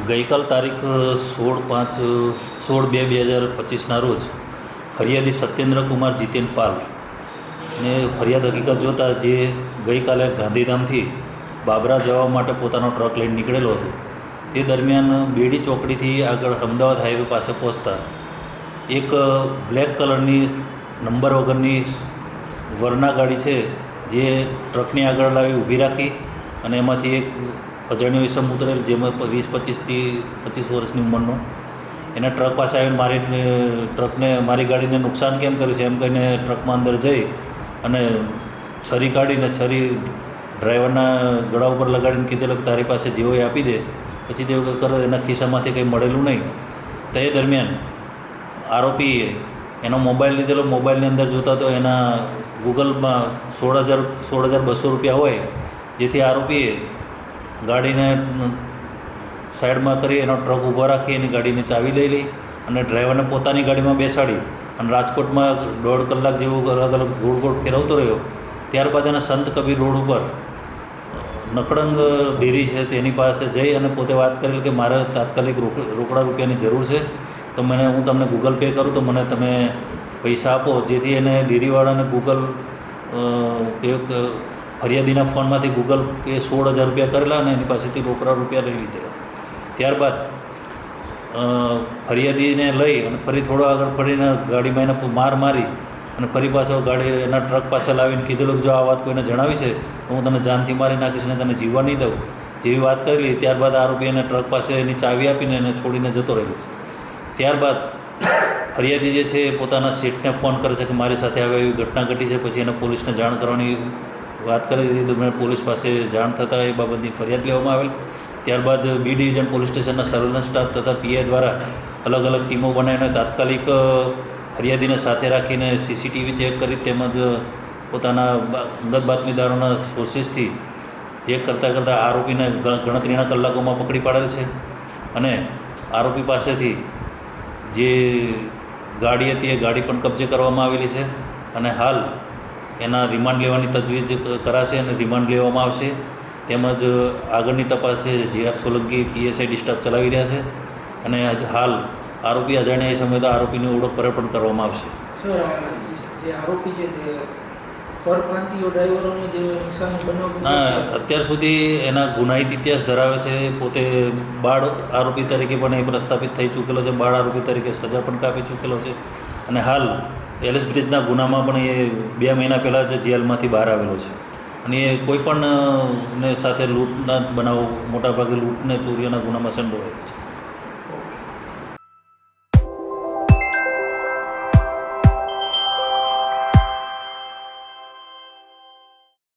ગઈકાલ તારીખ 16/5/16/2025ના રોજ ફરિયાદી સત્યેન્દ્રકુમાર જીતેન પાલ ને ફરિયાદ હકીકત જોતાં જે ગઈકાલે ગાંધીધામથી બાબરા જવા માટે પોતાનો ટ્રક લઈને નીકળેલો હતો તે દરમિયાન બેડી ચોકડીથી આગળ અમદાવાદ હાઈવે પાસે પહોંચતા એક બ્લેક કલરની નંબર વગરની વરના ગાડી છે જે ટ્રકની આગળ લાવી ઊભી રાખી અને એમાંથી એક અજાણ્યો ઇસમ ઉતરેલ જેમાં 20-25 વર્ષની ઉંમરનો એને ટ્રક પાસે આવીને મારી ગાડીને નુકસાન કેમ કર્યું છે એમ કહીને ટ્રકમાં અંદર જઈ અને છરી કાઢીને છરી ડ્રાઈવરના ગળા ઉપર લગાડીને કીધેલું કે તારી પાસે જેવો એ આપી દે. પછી તે કરે એના ખિસ્સામાંથી કંઈ મળેલું નહીં. તે દરમિયાન આરોપીએ એનો મોબાઈલ લીધેલો. મોબાઈલની અંદર જોતા તો એના ગૂગલમાં 16,200 રૂપિયા હોય, જેથી આરોપીએ ગાડીને સાઈડમાં કરી એનો ટ્રક ઊભો રાખી એની ગાડીની ચાવી લઈ લઈ અને ડ્રાઈવરને પોતાની ગાડીમાં બેસાડી અને રાજકોટમાં 1.5 કલાક જેવું અલગ અલગ ગોળ ફેરવતો રહ્યો. ત્યારબાદ એને સંત કબીર રોડ ઉપર નકળંગ ડેરી છે તેની પાસે જઈ અને પોતે વાત કરેલ કે મારે તાત્કાલિક રોકડા રૂપિયાની જરૂર છે, તો હું તમને ગૂગલ પે કરું તો મને તમે પૈસા આપો. જેથી એને ડેરીવાળાને ગૂગલ પે ફરિયાદીના ફોનમાંથી ગૂગલ પે 16,000 રૂપિયા કરેલા અને એની પાસેથી રોકડા રૂપિયા લઈ લીધેલા. ત્યારબાદ ફરિયાદીને લઈ અને ફરી થોડો આગળ ફરીને ગાડીમાં એને માર મારી અને ફરી પાછો ગાડી એના ટ્રક પાસે લાવીને કીધેલું કે જો આ વાત કોઈને જણાવી છે તો હું તને જાનથી મારી નાખીશ ને તને જીવવા નહીં દઉં જેવી વાત કરેલી. ત્યારબાદ આરોપી એને ટ્રક પાસે એની ચાવી આપીને એને છોડીને જતો રહેલો છે. ત્યારબાદ ફરિયાદી જે છે એ પોતાના સેઠને ફોન કરે છે કે મારી સાથે હવે એવી ઘટના ઘટી છે. પછી એને પોલીસને જાણ કરવાની વાત કરી દીધી. મેં પોલીસ પાસે જાણ થતાં એ બાબતની ફરિયાદ લેવામાં આવેલ. ત્યારબાદ બી ડિવિઝન પોલીસ સ્ટેશનના સર્વેલન્સ સ્ટાફ તથા પીઆઈ દ્વારા અલગ અલગ ટીમો બનાવીને તાત્કાલિક ફરિયાદીને સાથે રાખીને સીસીટીવી ચેક કરી તેમજ પોતાના અંગત બાતમીદારોના સોર્સિસથી ચેક કરતાં આરોપીને ગણતરીના કલાકોમાં પકડી પાડેલ છે અને આરોપી પાસેથી જે ગાડી હતી એ ગાડી પણ કબજે કરવામાં આવેલી છે અને હાલ એના રિમાન્ડ લેવાની તજવીજ કરાશે અને રિમાન્ડ લેવામાં આવશે. તેમજ આગળની તપાસ છે જે.આર. સોલંકી પીએસઆઈ સ્ટાફ ચલાવી રહ્યા છે અને હાલ આરોપી અજાણ્યા એ સમયે તો આરોપીની ઓળખ પણ કરવામાં આવશે. સર, જે આરોપી છે તે પરપ્રાંતિય ડ્રાઈવરોને જે નુકસાન બનાવ અત્યાર સુધી એના ગુનાહિત ઇતિહાસ ધરાવે છે. પોતે બાળ આરોપી તરીકે પણ એ પ્રસ્થાપિત થઈ ચૂકેલો છે. બાળ આરોપી તરીકે સજા પણ કાપી ચૂકેલો છે અને હાલ એલિસ બ્રિજના ગુનામાં પણ એ 2 મહિના પહેલાં જ જેલમાંથી બહાર આવેલો છે અને એ કોઈપણ ને સાથે લૂંટના બનાવો મોટાભાગે લૂંટને ચોરીઓના ગુનામાં સંડોવાયેલો છે.